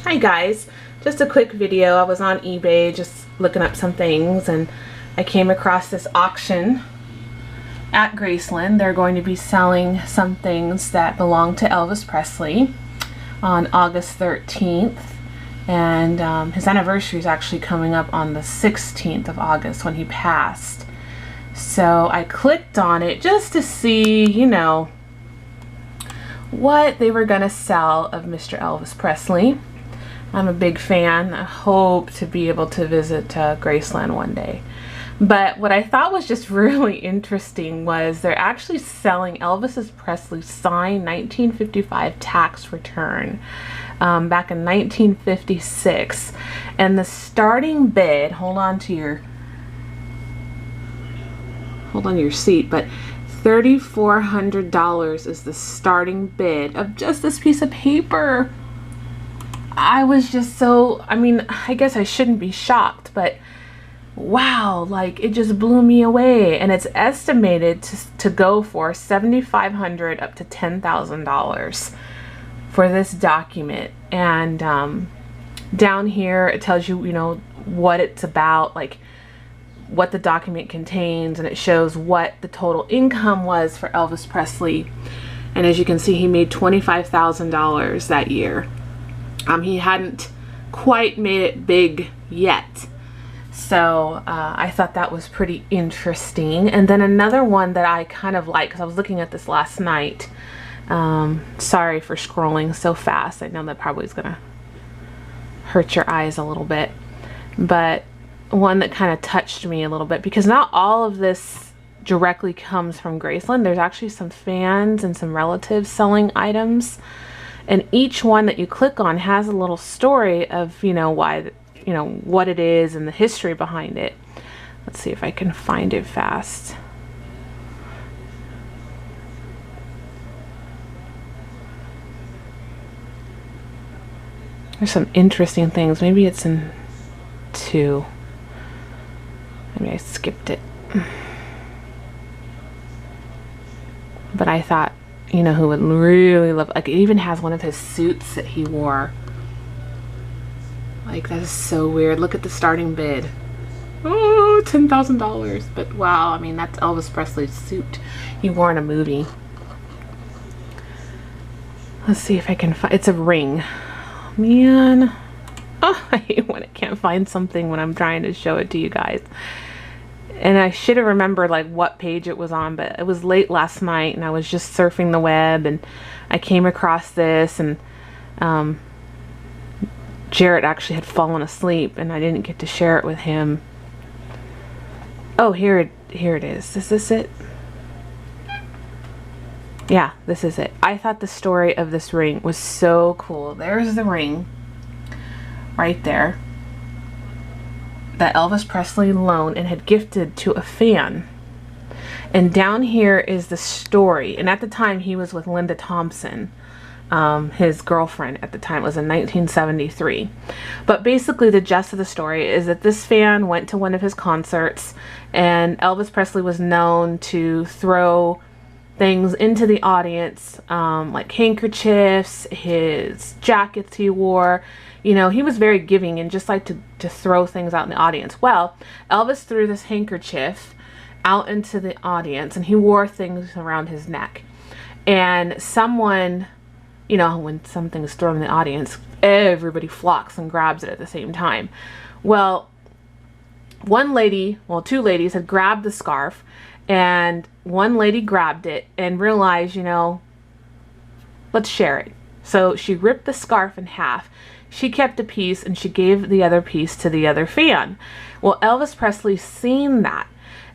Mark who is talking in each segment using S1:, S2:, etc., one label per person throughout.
S1: Hi guys, just a quick video. I was on eBay just looking up some things and I came across this auction at Graceland. They're going to be selling some things that belong to Elvis Presley on August 13th, and his anniversary is actually coming up on the 16th of August when he passed. So I clicked on it just to see, you know, what they were gonna sell of Mr. Elvis Presley. I'm a big fan. I hope to be able to visit Graceland one day. But what I thought was just really interesting was they're actually selling Elvis Presley's signed 1955 tax return back in 1956. And the starting bid, hold on to your seat, but $3,400 is the starting bid of just this piece of paper. I was just so, I mean, I guess I shouldn't be shocked, but wow, like it just blew me away. And it's estimated to go for $7,500 up to $10,000 for this document. And down here it tells you, you know, what it's about, like what the document contains, and it shows what the total income was for Elvis Presley. And as you can see, he made $25,000 that year. He hadn't quite made it big yet. So I thought that was pretty interesting. And then another one that I kind of like, because I was looking at this last night. Sorry for scrolling so fast. I know that probably is going to hurt your eyes a little bit. But one that kind of touched me a little bit, because not all of this directly comes from Graceland. There's actually some fans and some relatives selling items. And each one that you click on has a little story of, you know, why, you know, what it is and the history behind it. Let's see if I can find it fast. There's some interesting things. Maybe it's in 2. Maybe I skipped it. But I thought, you know, who would really love, like, it even has one of his suits that he wore. Like, that is so weird. Look at the starting bid. Oh, $10,000. But wow, I mean, that's Elvis Presley's suit he wore in a movie. Let's see if I can find, it's a ring. Man, oh, I hate when I can't find something when I'm trying to show it to you guys. And I should have remembered like what page it was on, but it was late last night and I was just surfing the web and I came across this, and Jarrett actually had fallen asleep and I didn't get to share it with him. Oh, here it is. Is this it? Yeah, this is it. I thought the story of this ring was so cool. There's the ring right there that Elvis Presley loaned and had gifted to a fan. And down here is the story. And at the time he was with Linda Thompson, his girlfriend at the time. It was in 1973. But basically the gist of the story is that this fan went to one of his concerts, and Elvis Presley was known to throw things into the audience, like handkerchiefs, his jackets he wore. You know, he was very giving and just liked to throw things out in the audience. Well, Elvis threw this handkerchief out into the audience, and he wore things around his neck. And someone, you know, when something is thrown in the audience, everybody flocks and grabs it at the same time. Well, one lady, well, 2 ladies had grabbed the scarf, and one lady grabbed it and realized, you know, let's share it. So she ripped the scarf in half. She kept a piece and she gave the other piece to the other fan. Well, Elvis Presley seen that,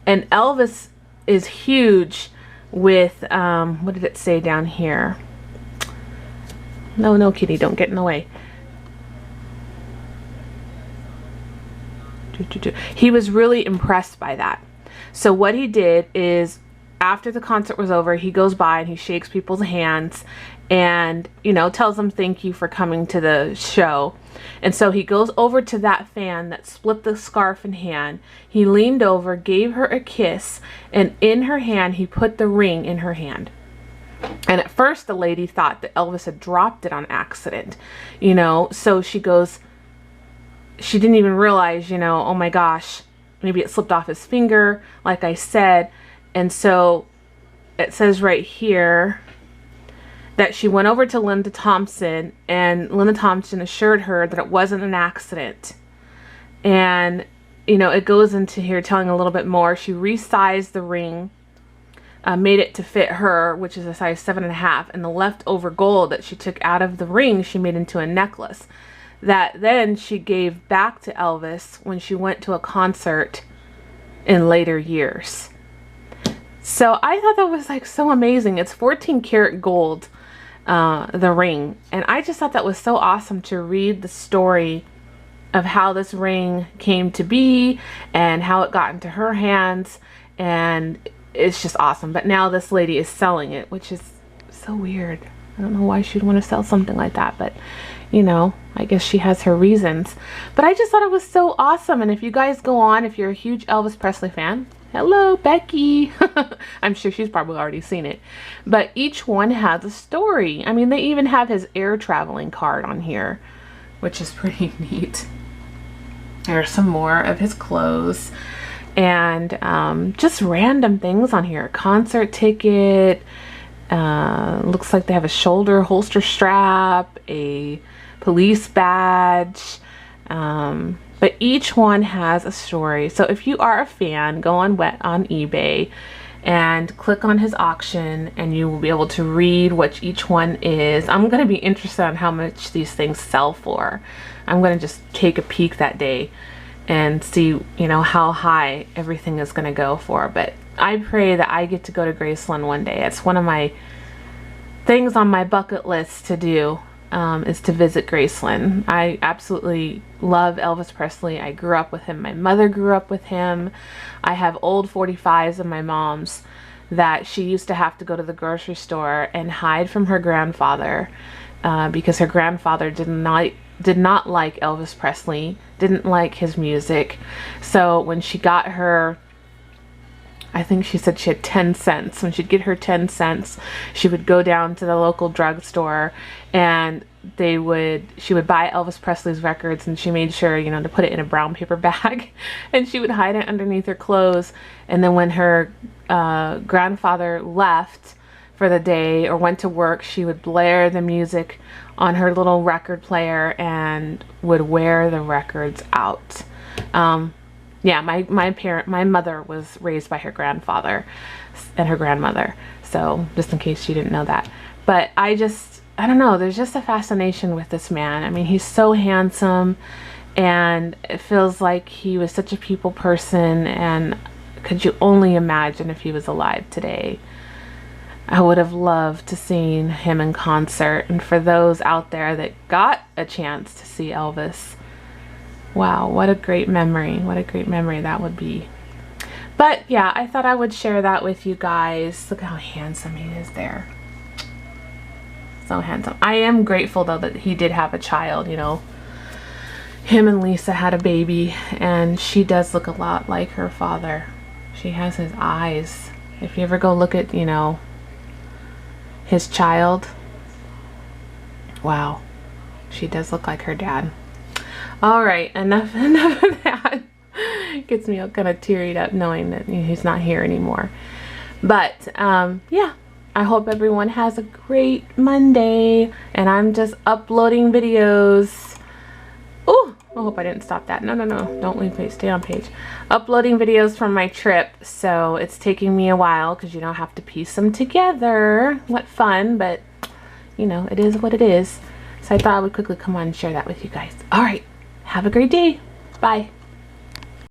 S1: and Elvis is huge with, what did it say down here? No, kitty, don't get in the way. He was really impressed by that. So what he did is, after the concert was over, he goes by and he shakes people's hands and, you know, tells them thank you for coming to the show. And so he goes over to that fan that split the scarf in hand. He leaned over, gave her a kiss, and in her hand he put the ring in her hand. And at first the lady thought that Elvis had dropped it on accident, you know, so she goes, she didn't even realize, you know, oh my gosh, maybe it slipped off his finger, like I said. And so it says right here that she went over to Linda Thompson, and Linda Thompson assured her that it wasn't an accident. And, you know, it goes into here telling a little bit more. She resized the ring, made it to fit her, which is a size 7.5, and the leftover gold that she took out of the ring, she made into a necklace that then she gave back to Elvis when she went to a concert in later years. So I thought that was like so amazing. It's 14 karat gold, the ring, and I just thought that was so awesome to read the story of how this ring came to be and how it got into her hands, and it's just awesome. But now this lady is selling it, which is so weird. I don't know why she'd want to sell something like that, but you know, I guess she has her reasons. But I just thought it was so awesome. And if you guys go on, if you're a huge Elvis Presley fan, hello, Becky. I'm sure she's probably already seen it. But each one has a story. I mean, they even have his air traveling card on here, which is pretty neat. There's some more of his clothes and just random things on here. Concert ticket. Looks like they have a shoulder holster strap, a police badge, but each one has a story. So if you are a fan, go on eBay and click on his auction, and you will be able to read what each one is. I'm going to be interested on how much these things sell for. I'm going to just take a peek that day and see, you know, how high everything is going to go for. But I pray that I get to go to Graceland one day. It's one of my things on my bucket list to do, is to visit Graceland. I absolutely love Elvis Presley. I grew up with him. My mother grew up with him. I have old 45s of my mom's that she used to have to go to the grocery store and hide from her grandfather because her grandfather did not like Elvis Presley, didn't like his music. So when she got her, I think she said she had 10 cents. When she'd get her 10 cents, she would go down to the local drugstore and she would buy Elvis Presley's records, and she made sure, you know, to put it in a brown paper bag and she would hide it underneath her clothes. And then when her grandfather left for the day or went to work, she would blare the music on her little record player and would wear the records out. Yeah, my mother was raised by her grandfather and her grandmother, so just in case you didn't know that. But I don't know, there's just a fascination with this man. I mean, he's so handsome, and it feels like he was such a people person, and could you only imagine if he was alive today? I would have loved to seen him in concert. And for those out there that got a chance to see Elvis, wow, what a great memory. What a great memory that would be. But yeah, I thought I would share that with you guys. Look how handsome he is there. So handsome. I am grateful though that he did have a child, you know. Him and Lisa had a baby, and she does look a lot like her father. She has his eyes. If you ever go look at, you know, his child, wow, she does look like her dad. All right, enough of that. Gets me all kind of tearied up knowing that he's not here anymore. But yeah, I hope everyone has a great Monday, and I'm just uploading videos. Oh, I hope I didn't stop that. No, don't leave page, stay on page. Uploading videos from my trip, so it's taking me a while because you don't have to piece them together. What fun, but you know, it is what it is. So I thought I would quickly come on and share that with you guys. All right, have a great day. Bye.